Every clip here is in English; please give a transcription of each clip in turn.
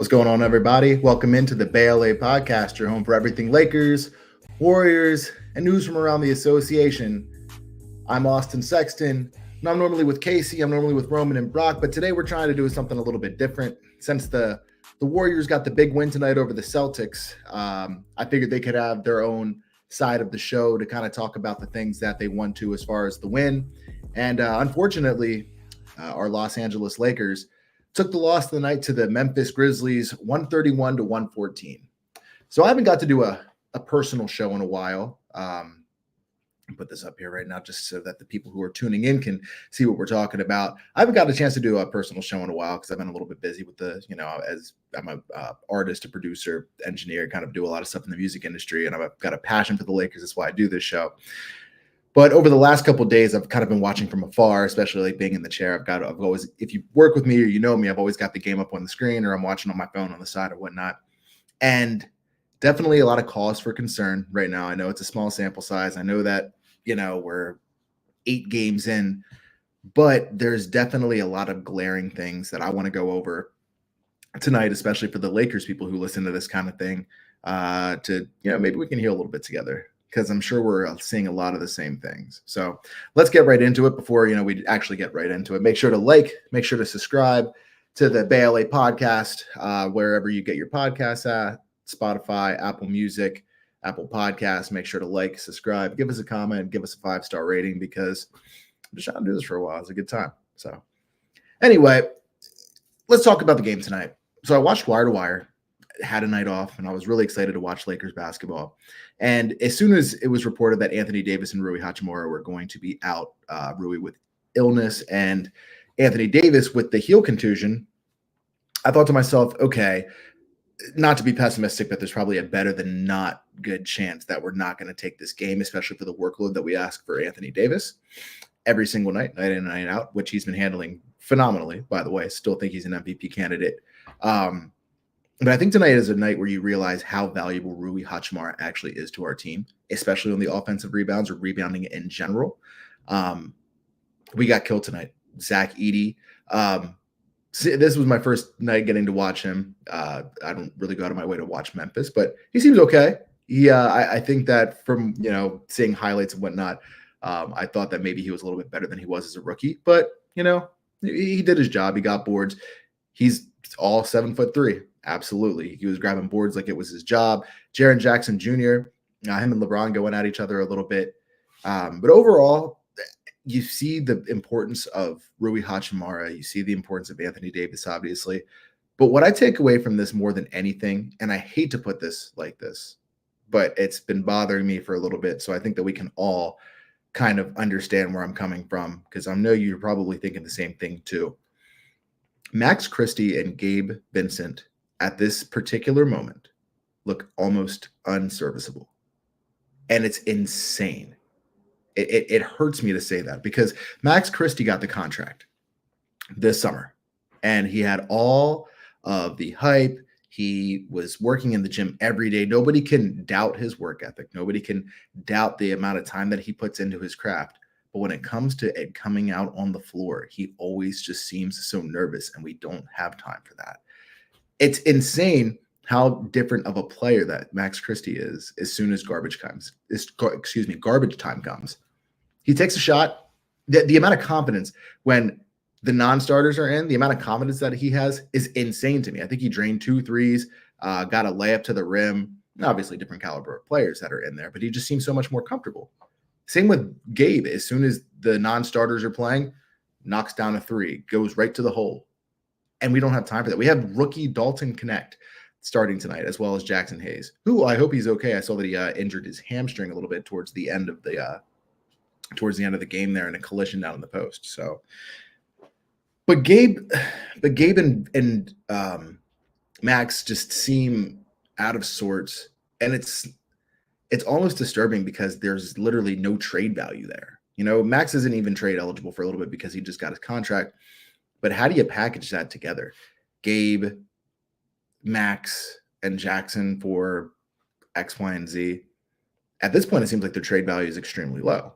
What's going on, everybody? Welcome into the BLA podcast, your home for everything Lakers, Warriors, and news from around the association. I'm Austin Sexton, and I'm normally with Casey. I'm normally with Roman and Brock, but today we're trying to do something a little bit different. Since the Warriors got the big win tonight over the Celtics, I figured they could have their own side of the show to kind of talk about the things that they won to as far as the win. And unfortunately, our Los Angeles Lakers took the loss of the night to the Memphis Grizzlies, 131 to 114. So I haven't got to do a personal show in a while. I'll put this up here right now just so that the people who are tuning in can see what we're talking about. I haven't got a chance to do a personal show in a while because I've been a little bit busy with as I'm an artist, a producer, engineer, kind of do a lot of stuff in the music industry, and I've got a passion for the Lakers. That's why I do this show. But over the last couple of days, I've kind of been watching from afar, especially like being in the chair. I've always, if you work with me or you know me, I've always got the game up on the screen or I'm watching on my phone on the side or whatnot. And definitely a lot of cause for concern right now. I know it's a small sample size. I know that, we're 8 games in, but there's definitely a lot of glaring things that I want to go over tonight, especially for the Lakers people who listen to this kind of thing, maybe we can hear a little bit together, because I'm sure we're seeing a lot of the same things. So let's get right into it before, we actually get right into it. Make sure to make sure to subscribe to the BLA podcast, wherever you get your podcasts at, Spotify, Apple Music, Apple Podcasts. Make sure to subscribe, give us a comment, give us a 5-star rating, because I'm just trying to do this for a while. It's a good time. So anyway, let's talk about the game tonight. So I watched Wire to Wire, had a night off, and I was really excited to watch Lakers basketball. And as soon as it was reported that Anthony Davis and Rui Hachimura were going to be out, Rui with illness and Anthony Davis with the heel contusion, I thought to myself, okay, not to be pessimistic, but there's probably a better than not good chance that we're not going to take this game, especially for the workload that we ask for Anthony Davis every single night in and night out, which he's been handling phenomenally, by the way. I still think he's an MVP candidate. But I think tonight is a night where you realize how valuable Rui Hachimura actually is to our team, especially on the offensive rebounds or rebounding in general. We got killed tonight. Zach Edey. This was my first night getting to watch him. I don't really go out of my way to watch Memphis, but he seems okay. I think that from, seeing highlights and whatnot, I thought that maybe he was a little bit better than he was as a rookie. But, he did his job. He got boards. He's all 7'3". Absolutely. He was grabbing boards like it was his job. Jaren Jackson Jr., him and LeBron going at each other a little bit. But overall, you see the importance of Rui Hachimura. You see the importance of Anthony Davis, obviously. But what I take away from this more than anything, and I hate to put this like this, but it's been bothering me for a little bit. So I think that we can all kind of understand where I'm coming from, because I know you're probably thinking the same thing too. Max Christie and Gabe Vincent at this particular moment look almost unserviceable. And it's insane. It hurts me to say that, because Max Christie got the contract this summer and he had all of the hype. He was working in the gym every day. Nobody can doubt his work ethic. Nobody can doubt the amount of time that he puts into his craft. But when it comes to it coming out on the floor, he always just seems so nervous, and we don't have time for that. It's insane how different of a player that Max Christie is as soon as garbage time comes. He takes a shot. The amount of confidence when the non-starters are in, the amount of confidence that he has is insane to me. I think he drained 2 threes, got a layup to the rim. Obviously, different caliber of players that are in there, but he just seems so much more comfortable. Same with Gabe. As soon as the non-starters are playing, knocks down a 3, goes right to the hole. And we don't have time for that. We have rookie Dalton Connect starting tonight, as well as Jackson Hayes, who I hope he's okay. I saw that he injured his hamstring a little bit towards the end of the game there in a collision down in the post. So, but Gabe and Max just seem out of sorts, and it's almost disturbing because there's literally no trade value there. Max isn't even trade eligible for a little bit because he just got his contract. But how do you package that together? Gabe, Max, and Jackson for X, Y, and Z. At this point, it seems like their trade value is extremely low.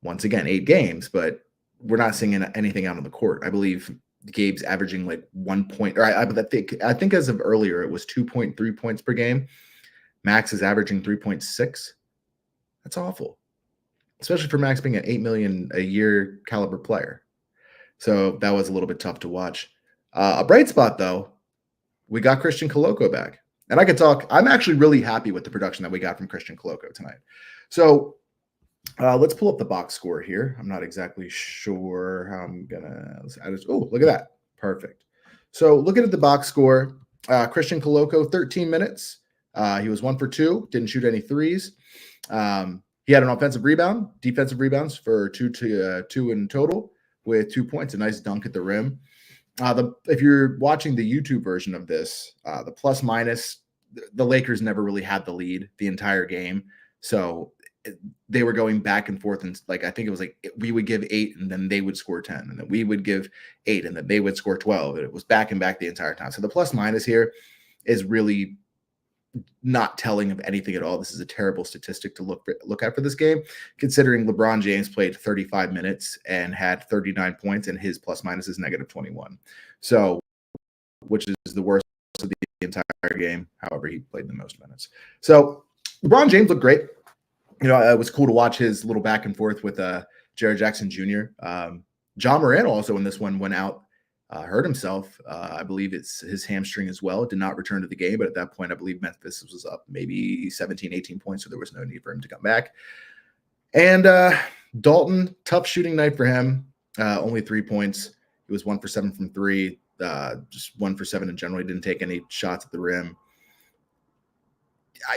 Once again, 8 games, but we're not seeing anything out on the court. I believe Gabe's averaging like 1 point, or I think as of earlier, it was 2.3 points per game. Max is averaging 3.6. That's awful, especially for Max being an $8 million a year caliber player. So that was a little bit tough to watch. A bright spot, though, we got Christian Coloco back. And I could talk. I'm actually really happy with the production that we got from Christian Coloco tonight. So let's pull up the box score here. I'm not exactly sure how I'm going to. Oh, look at that. Perfect. So looking at the box score, Christian Coloco, 13 minutes. He was 1 for 2, didn't shoot any threes. He had an offensive rebound, defensive rebounds for two in total with 2 points, a nice dunk at the rim. If you're watching the YouTube version of this, the plus minus, the Lakers never really had the lead the entire game. So they were going back and forth. And like, I think it was like, we would give 8 and then they would score 10, and then we would give 8 and then they would score 12. And it was back and back the entire time. So the plus minus here is really not telling of anything at all. This is a terrible statistic to look at for this game, considering LeBron James played 35 minutes and had 39 points, and his plus minus is negative 21. So, which is the worst of the entire game. However, he played the most minutes. So LeBron James looked great. You know, it was cool to watch his little back and forth with Jared Jackson Jr. John Moran also in this one went out, hurt himself. I believe it's his hamstring as well. Did not return to the game, but at that point, I believe Memphis was up maybe 17, 18 points, so there was no need for him to come back. And Dalton, tough shooting night for him. Only 3 points. He was 1 for 7 from 3, just 1 for 7 in general. He didn't take any shots at the rim.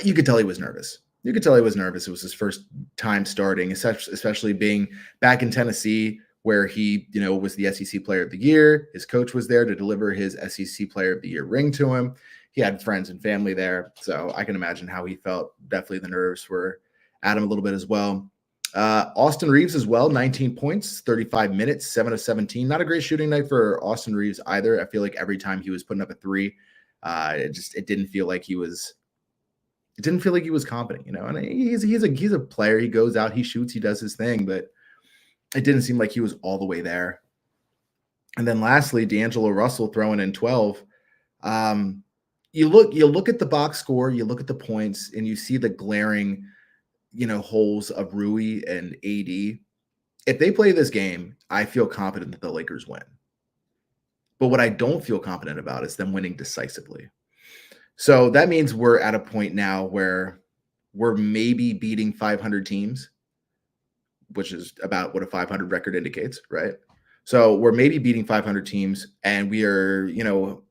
You could tell he was nervous. You could tell he was nervous. It was his first time starting, especially being back in Tennessee, where he, you know, was the SEC Player of the Year. His coach was there to deliver his SEC Player of the Year ring to him. He had friends and family there, so I can imagine how he felt. Definitely the nerves were at him a little bit as well. Austin Reeves as well, 19 points, 35 minutes, 7 of 17. Not a great shooting night for Austin Reeves either. I feel like every time he was putting up a 3, it didn't feel like he was. It didn't feel like he was competent, you know. And he's a player. He goes out, he shoots, he does his thing, but it didn't seem like he was all the way there. And then lastly, D'Angelo Russell throwing in 12. You look at the box score, you look at the points, and you see the glaring, you know, holes of Rui and AD. If they play this game, I feel confident that the Lakers win. But what I don't feel confident about is them winning decisively. So that means we're at a point now where we're maybe beating 500 teams, which is about what a 500 record indicates, right? So we're maybe beating 500 teams, and we are, you know,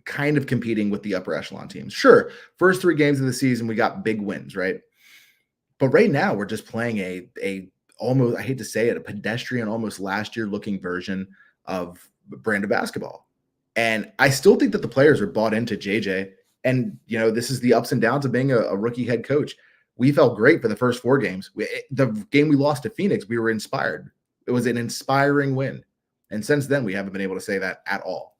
kind of competing with the upper echelon teams. Sure, first 3 games of the season, we got big wins, right? But right now, we're just playing a almost, I hate to say it, a pedestrian, almost last year looking version of brand of basketball. And I still think that the players are bought into JJ. And, you know, this is the ups and downs of being a rookie head coach. We felt great for the first 4 games. The game we lost to Phoenix, we were inspired. It was an inspiring win. And since then, we haven't been able to say that at all.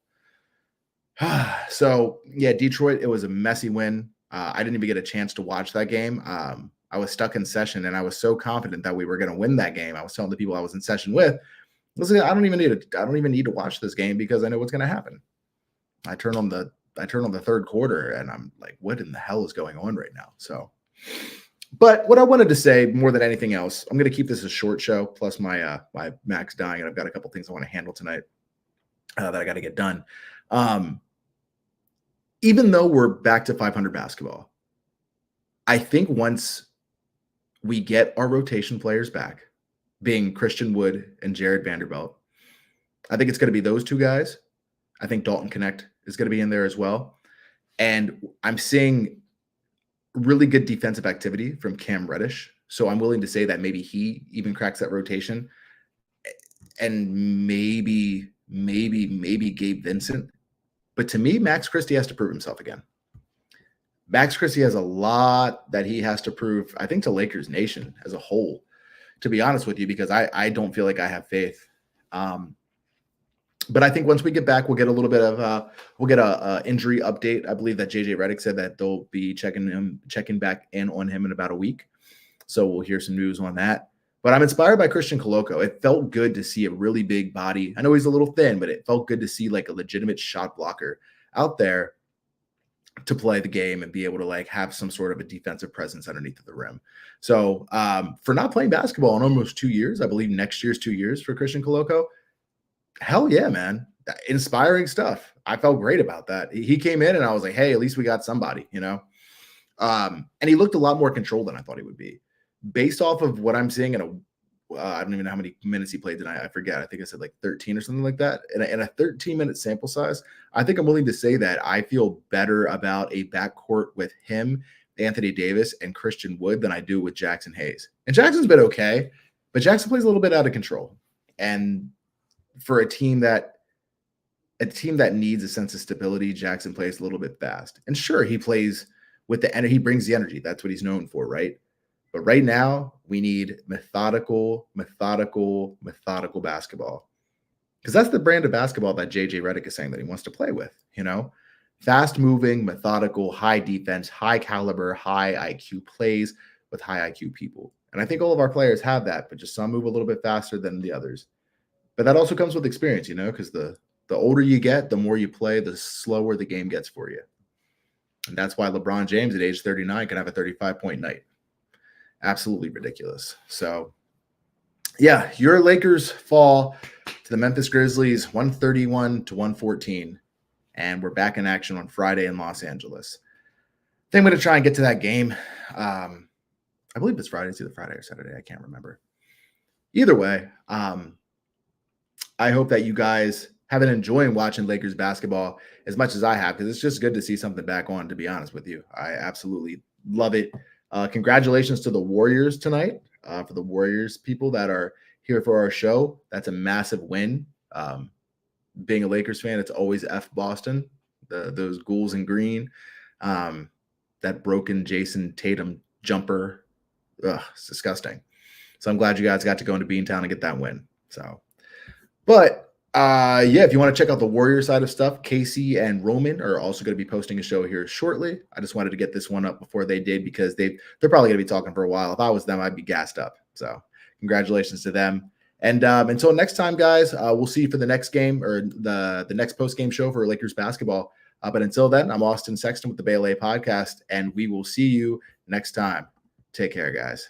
So, yeah, Detroit, it was a messy win. I didn't even get a chance to watch that game. I was stuck in session, and I was so confident that we were going to win that game. I was telling the people I was in session with, listen, I don't even need to watch this game because I know what's going to happen. I turn on the 3rd quarter, and I'm like, what in the hell is going on right now? So, but what I wanted to say more than anything else, I'm going to keep this a short show. Plus, my Mac's dying, and I've got a couple things I want to handle tonight that I got to get done. Even though we're back to 500 basketball, I think once we get our rotation players back, being Christian Wood and Jared Vanderbilt, I think it's going to be those 2 guys. I think Dalton Connect is going to be in there as well. And I'm seeing really good defensive activity from Cam Reddish. So I'm willing to say that maybe he even cracks that rotation. And maybe Gabe Vincent. But to me, Max Christie has to prove himself again. Max Christie has a lot that he has to prove, I think, to Lakers Nation as a whole, to be honest with you, because I don't feel like I have faith. But I think once we get back, we'll get a little bit of a injury update. I believe that JJ Redick said that they'll be checking back in on him in about a week. So we'll hear some news on that. But I'm inspired by Christian Coloco. It felt good to see a really big body. I know he's a little thin, but it felt good to see like a legitimate shot blocker out there to play the game and be able to like have some sort of a defensive presence underneath of the rim. So for not playing basketball in almost 2 years, I believe next year's 2 years for Christian Coloco. Hell yeah, man. Inspiring stuff. I felt great about that. He came in and I was like, hey, at least we got somebody, you know? And he looked a lot more controlled than I thought he would be. Based off of what I'm seeing in a I don't even know how many minutes he played tonight. I forget. I think I said like 13 or something like that. In a 13-minute sample size, I think I'm willing to say that I feel better about a backcourt with him, Anthony Davis, and Christian Wood than I do with Jackson Hayes. And Jackson's been okay, but Jackson plays a little bit out of control. And for a team that needs a sense of stability, Jackson plays a little bit fast. And sure, he plays with the energy. He brings the energy. That's what he's known for, right? But right now, we need methodical basketball. Because that's the brand of basketball that JJ Redick is saying that he wants to play with, you know? Fast-moving, methodical, high defense, high caliber, high IQ plays with high IQ people. And I think all of our players have that, but just some move a little bit faster than the others. But that also comes with experience, you know, because the older you get, the more you play, the slower the game gets for you. And that's why LeBron James at age 39 can have a 35-point night. Absolutely ridiculous. So, yeah, your Lakers fall to the Memphis Grizzlies 131-114. And we're back in action on Friday in Los Angeles. I think I'm going to try and get to that game. I believe it's Friday. It's either Friday or Saturday. I can't remember. Either way, I hope that you guys have been enjoying watching Lakers basketball as much as I have, because it's just good to see something back on, to be honest with you. I absolutely love it. Congratulations to the Warriors tonight. For the Warriors people that are here for our show, that's a massive win. Being a Lakers fan, it's always F Boston, those ghouls in green, that broken Jason Tatum jumper. Ugh, it's disgusting. So I'm glad you guys got to go into Beantown and get that win. So, but yeah, if you want to check out the Warrior side of stuff, Casey and Roman are also going to be posting a show here shortly. I just wanted to get this one up before they did, because they're probably going to be talking for a while. If I was them, I'd be gassed up. So congratulations to them. And until next time, guys, we'll see you for the next game, or the next post-game show for Lakers basketball. But until then, I'm Austin Sexton with the Bay LA Podcast, and we will see you next time. Take care, guys.